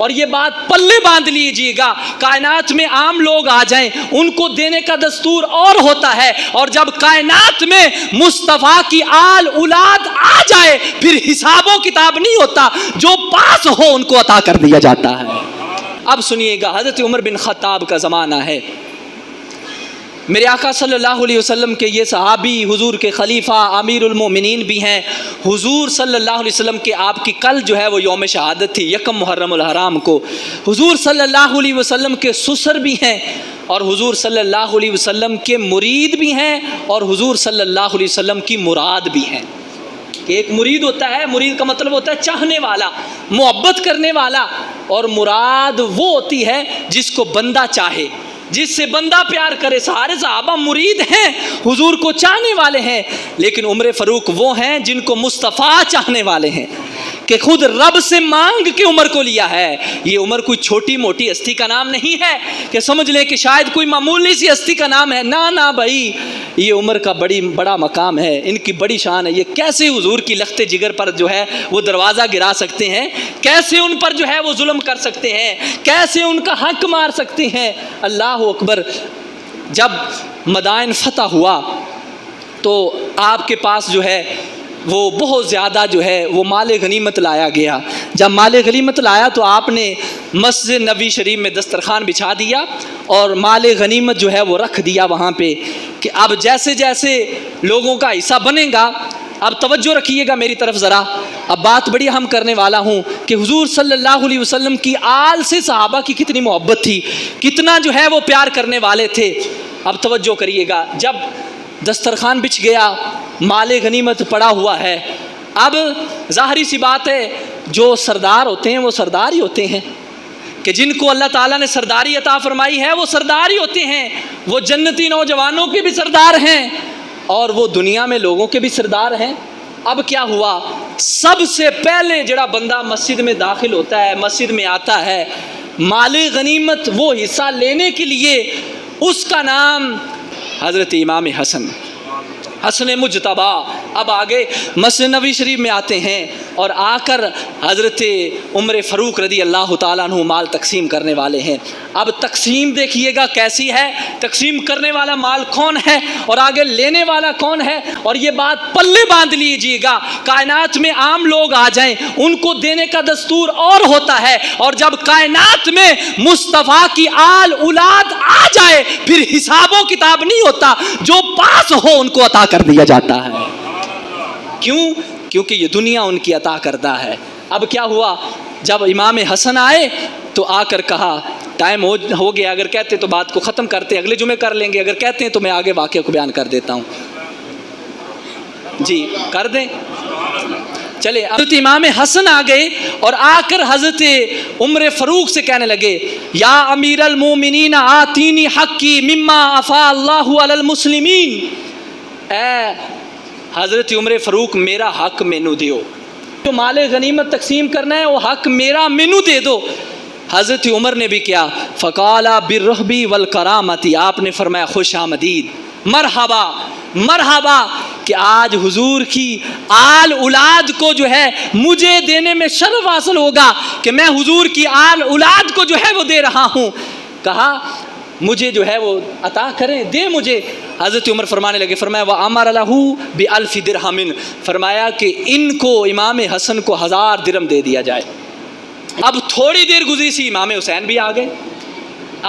اور یہ بات پلے باندھ لیجیے گا، کائنات میں عام لوگ آ جائیں ان کو دینے کا دستور اور ہوتا ہے، اور جب کائنات میں مصطفیٰ کی آل اولاد آ جائے پھر حساب و کتاب نہیں ہوتا، جو پاس ہو ان کو عطا کر دیا جاتا ہے۔ اب سنیے گا، حضرت عمر بن خطاب کا زمانہ ہے، میرے آقا صلی اللہ علیہ وسلم کے یہ صحابی حضور کے خلیفہ امیر المومنین بھی ہیں، حضور صلی اللہ علیہ وسلم کے آپ کی کل جو ہے وہ یوم شہادت تھی، یکم محرم الحرام کو، حضور صلی اللہ علیہ وسلم کے سسر بھی ہیں اور حضور صلی اللہ علیہ وسلم کے مرید بھی ہیں اور حضور صلی اللہ علیہ وسلم کی مراد بھی ہیں۔ کہ ایک مرید ہوتا ہے، مرید کا مطلب ہوتا ہے چاہنے والا، محبت کرنے والا، اور مراد وہ ہوتی ہے جس کو بندہ چاہے، جس سے بندہ پیار کرے۔ سارے صحابہ مرید ہیں، حضور کو چاہنے والے ہیں، لیکن عمر فاروق وہ ہیں جن کو مصطفیٰ چاہنے والے ہیں، کہ خود رب سے مانگ کے عمر کو لیا ہے۔ یہ عمر کوئی چھوٹی موٹی ہستی کا نام نہیں ہے کہ سمجھ لیں کہ شاید کوئی معمولی سی ہستی کا نام ہے، نہ بھائی، یہ عمر کا بڑا مقام ہے، ان کی بڑی شان ہے۔ یہ کیسے حضور کی لخت جگر پر جو ہے وہ دروازہ گرا سکتے ہیں، کیسے ان پر جو ہے وہ ظلم کر سکتے ہیں، کیسے ان کا حق مار سکتے ہیں۔ اللہ اکبر۔ جب مدائن فتح ہوا تو آپ کے پاس جو ہے وہ بہت زیادہ جو ہے وہ مال غنیمت لایا گیا۔ جب مال غنیمت لایا تو آپ نے مسجد نبی شریف میں دسترخوان بچھا دیا اور مال غنیمت جو ہے وہ رکھ دیا وہاں پہ، کہ اب جیسے جیسے لوگوں کا حصہ بنے گا، اب توجہ رکھیے گا میری طرف ذرا، اب بات بڑی اہم کرنے والا ہوں کہ حضور صلی اللہ علیہ وسلم کی آل سے صحابہ کی کتنی محبت تھی، کتنا جو ہے وہ پیار کرنے والے تھے۔ اب توجہ کریے گا، جب دسترخوان بچھ گیا، مال غنیمت پڑا ہوا ہے، اب ظاہری سی بات ہے جو سردار ہوتے ہیں وہ سردار ہی ہوتے ہیں، کہ جن کو اللہ تعالیٰ نے سرداری عطا فرمائی ہے وہ سردار ہی ہوتے ہیں، وہ جنتی نوجوانوں کے بھی سردار ہیں اور وہ دنیا میں لوگوں کے بھی سردار ہیں۔ اب کیا ہوا، سب سے پہلے جڑا بندہ مسجد میں داخل ہوتا ہے، مسجد میں آتا ہے مال غنیمت وہ حصہ لینے کے لیے، اس کا نام حضرت امام حسن مجتبیٰ۔ اب آگے مسجد نبی شریف میں آتے ہیں اور آ کر حضرت عمر فاروق رضی اللہ تعالیٰ عنہ مال تقسیم کرنے والے ہیں۔ اب تقسیم دیکھیے گا کیسی ہے، تقسیم کرنے والا مال کون ہے اور آگے لینے والا کون ہے، اور یہ بات پلے باندھ لیجیے گا، کائنات میں عام لوگ آ جائیں ان کو دینے کا دستور اور ہوتا ہے، اور جب کائنات میں مصطفیٰ کی آل اولاد آ جائے پھر حساب و کتاب نہیں ہوتا، جو پاس ہو ان کو عطا کر دیا جاتا ہے۔ کیوں؟ کیونکہ یہ دنیا ان کی عطا کردہ ہے۔ اب کیا ہوا، جب امام حسن آئے تو آ کر کہا، ٹائم ہو گیا، اگر کہتے تو بات کو ختم کرتے، اگلے جمعے کر لیں گے، اگر کہتے ہیں تو میں آگے واقعہ کو بیان کر دیتا ہوں۔ جی کر دیں، چلے۔ حضرت امام حسن آ گئے اور آ کر حضرت عمر فاروق سے کہنے لگے، یا امیر المومنین آتینی حقی مما افا اللہ علی المسلمین، اے حضرت عمر فاروق میرا حق مینو دیو، جو مال غنیمت تقسیم کرنا ہے وہ حق میرا مینو دے دو۔ حضرت عمر نے بھی کیا، فقالا بالرحبی والکرامتی، آپ نے فرمایا خوش آمدید، مرحبا مرحبا، کہ آج حضور کی آل اولاد کو جو ہے مجھے دینے میں شرف حاصل ہوگا کہ میں حضور کی آل اولاد کو جو ہے وہ دے رہا ہوں۔ کہا مجھے جو ہے وہ عطا کریں، دے مجھے۔ حضرت عمر فرمانے لگے، فرمایا وَأَمَرَ لَهُ بِأَلْفِ دِرْهَمٍ، فرمایا کہ ان کو امام حسن کو 1000 درہم دے دیا جائے۔ اب تھوڑی دیر گزری سی، امام حسین بھی آ گئے۔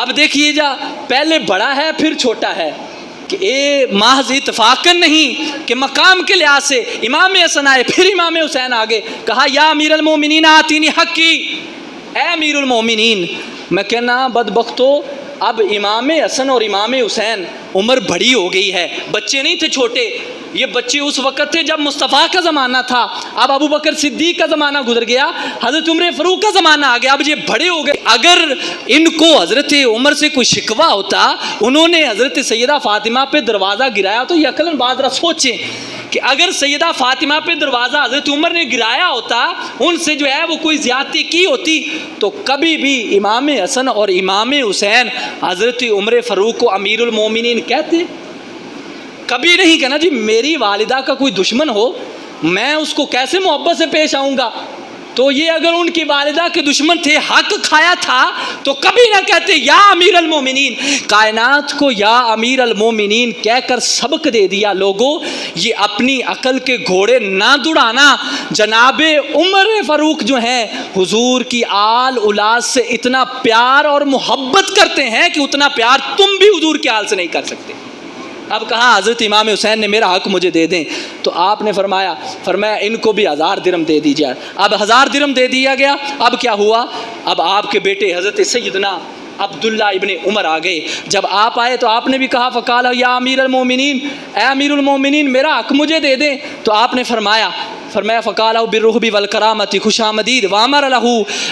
اب دیکھیے جا، پہلے بڑا ہے پھر چھوٹا ہے، کہ اے محض اتفاقاً نہیں کہ مقام کے لحاظ سے امام حسن آئے، پھر امام حسین آگے، کہا یا امیر المومنین آتینی حقی، اے امیر المومنین۔ میں کہنا بدبختو، اب امام حسن اور امام حسین عمر بڑی ہو گئی ہے، بچے نہیں تھے چھوٹے، یہ بچے اس وقت تھے جب مصطفیٰ کا زمانہ تھا، اب ابو بکر صدیق کا زمانہ گزر گیا، حضرت عمر فاروق کا زمانہ آ گیا، اب یہ بڑے ہو گئے۔ اگر ان کو حضرت عمر سے کوئی شکوہ ہوتا، انہوں نے حضرت سیدہ فاطمہ پہ دروازہ گرایا، تو یہ عقلاً بات ذرا سوچیں کہ اگر سیدہ فاطمہ پہ دروازہ حضرت عمر نے گرایا ہوتا، ان سے جو ہے وہ کوئی زیادتی کی ہوتی، تو کبھی بھی امام حسن اور امام حسین حضرت عمر فاروق کو امیر المومنین کہتے؟ کبھی نہیں کہنا جی میری والدہ کا کوئی دشمن ہو میں اس کو کیسے محبت سے پیش آؤں گا۔ تو یہ اگر ان کی والدہ کے دشمن تھے، حق کھایا تھا تو کبھی نہ کہتے یا امیر المومنین۔ کائنات کو یا امیر المومنین کہہ کر سبق دے دیا، لوگوں یہ اپنی عقل کے گھوڑے نہ دوڑانا۔ جناب عمر فاروق جو ہیں حضور کی آل اولاد سے اتنا پیار اور محبت کرتے ہیں کہ اتنا پیار تم بھی حضور کے آل سے نہیں کر سکتے۔ اب کہا حضرت امام حسین نے میرا حق مجھے دے دیں، تو آپ نے فرمایا ان کو بھی 1000 درہم دے دیجیے۔ اب 1000 درہم دے دیا گیا۔ اب کیا ہوا؟ اب آپ کے بیٹے حضرت سیدنا عبداللہ ابن عمر آ گئے۔ جب آپ آئے تو آپ نے بھی کہا فقال یا امیر المومنین، اے امیر المومنین میرا حق مجھے دے دیں۔ تو آپ نے فرمایا فقال بالرحب والکرامۃ خوش آمدید وامر لہ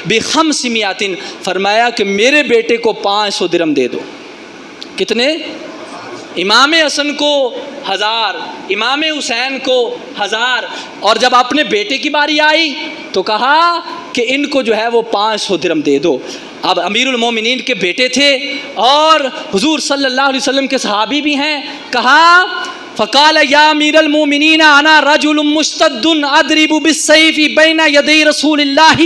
ب500، فرمایا کہ میرے بیٹے کو 500 درہم دے دو۔ کتنے؟ امام حسن کو 1000، امام حسین کو 1000، اور جب اپنے بیٹے کی باری آئی تو کہا کہ ان کو جو ہے وہ 500 درہم دے دو۔ اب امیر المومنین کے بیٹے تھے اور حضور صلی اللہ علیہ وسلم کے صحابی بھی ہیں۔ کہا فقال یا امیر المومنین انا رجل مشتد اضرب بالسیف بین یدی رسول اللہ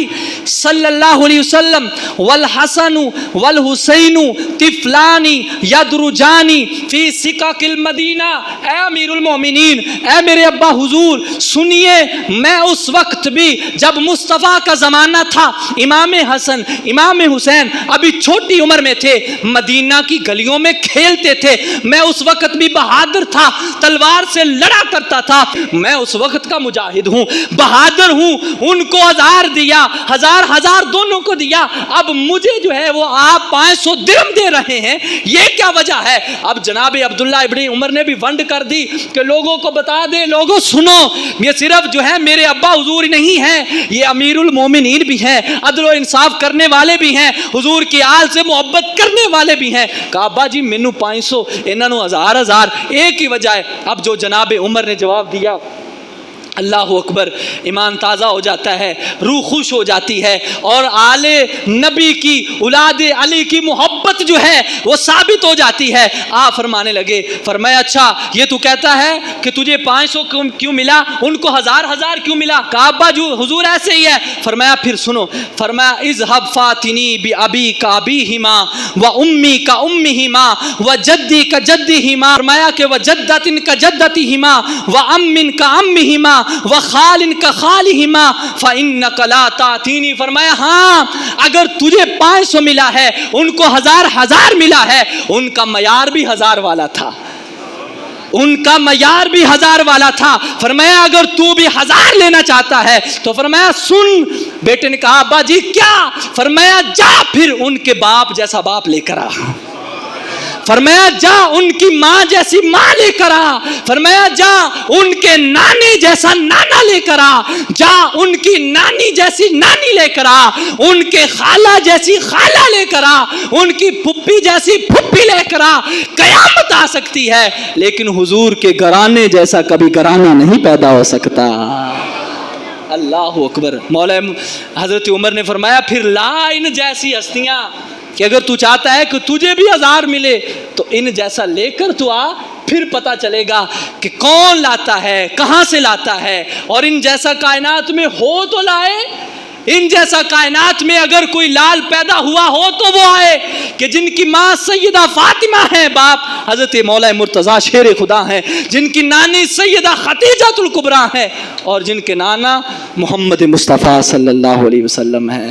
صلی اللہ علیہ وسلم والحسن والحسین طفلان یدرجان فی سکک المدینہ۔ اے امیر المومنین، اے میرے ابا حضور سنیے، میں اس وقت بھی جب مصطفیٰ کا زمانہ تھا، امام حسن امام حسین ابھی چھوٹی عمر میں تھے، مدینہ کی گلیوں میں کھیلتے تھے، میں اس وقت بھی بہادر تھا، تلوار سے لڑا کرتا تھا، میں اس وقت کا مجاہد ہوں، بہادر ہوں۔ ان کو 1000 دیا، 1000 دونوں کو دیا، اب مجھے جو ہے وہ آپ 500 درہم دے رہے ہیں، یہ کیا وجہ ہے؟ اب جناب عبداللہ ابن عمر نے بھی ونڈ کر دی کہ لوگوں کو بتا دے، لوگوں سنو، یہ صرف جو ہے میرے ابا حضور نہیں ہیں، یہ امیر المومنین بھی ہیں، عدل و انصاف کرنے والے بھی ہیں، حضور کی آل سے محبت کرنے والے بھی ہیں۔ کہا ابا جی مینوں 500، انہاں نوں 1000، ایک ہی وجہ ہے۔ اب جو جناب عمر نے جواب دیا، اللہ اکبر، ایمان تازہ ہو جاتا ہے، روح خوش ہو جاتی ہے، اور آل نبی کی اولاد علی کی محبت جو ہے وہ ثابت ہو جاتی ہے۔ آپ فرمانے لگے، فرمایا اچھا یہ تو کہتا ہے کہ تجھے 500 کیوں ملا، ان کو 1000 کیوں ملا؟ کہا ابا جو حضور ایسے ہی ہے۔ فرمایا پھر سنو، فرمایا اذهب فاتنی بابیک ابیہما وامی کا امہما وجدی کا جدہما، فرمایا کہ وجدت کا جدتہما وام کا امہما وخال کا خالہما فانک لا تعطینی۔ فرمایا ہاں اگر تجھے 500 ملا ہے، ان کو 1000 ملا ہے، ان کا معیار بھی 1000 والا تھا، ان کا معیار بھی 1000 والا تھا۔ فرمایا اگر تو بھی 1000 لینا چاہتا ہے تو فرمایا سن۔ بیٹے نے کہا ابا جی کیا؟ فرمایا جا پھر ان کے باپ جیسا باپ لے کر آ، فرمایا جا ان کی ماں جیسی ماں لے کر آ، فرمایا جا ان کے نانے جیسا نانا لے کر آ، جا ان کی نانی جیسی نانی لے کر آ، ان کے خالہ جیسی خالہ لے کر آ، ان کی پھپھی جیسی پھپھی لے کر آ۔ قیامت آ سکتی ہے لیکن حضور کے گھرانے جیسا کبھی گھرانہ نہیں پیدا ہو سکتا۔ اللہ اکبر۔ مولا حضرت عمر نے فرمایا پھر لا ان جیسی ہستیاں، کہ اگر تو چاہتا ہے کہ تجھے بھی 1000 ملے تو ان جیسا لے کر تو آ، پھر پتا چلے گا کہ کون لاتا ہے، کہاں سے لاتا ہے، اور ان جیسا کائنات میں ہو تو لائے۔ ان جیسا کائنات میں اگر کوئی لال پیدا ہوا ہو تو وہ آئے، کہ جن کی ماں سیدہ فاطمہ ہے، باپ حضرت مولا مرتضیٰ شیر خدا ہیں، جن کی نانی سیدہ خدیجہ الکبریٰ ہے، اور جن کے نانا محمد مصطفیٰ صلی اللہ علیہ وسلم ہے۔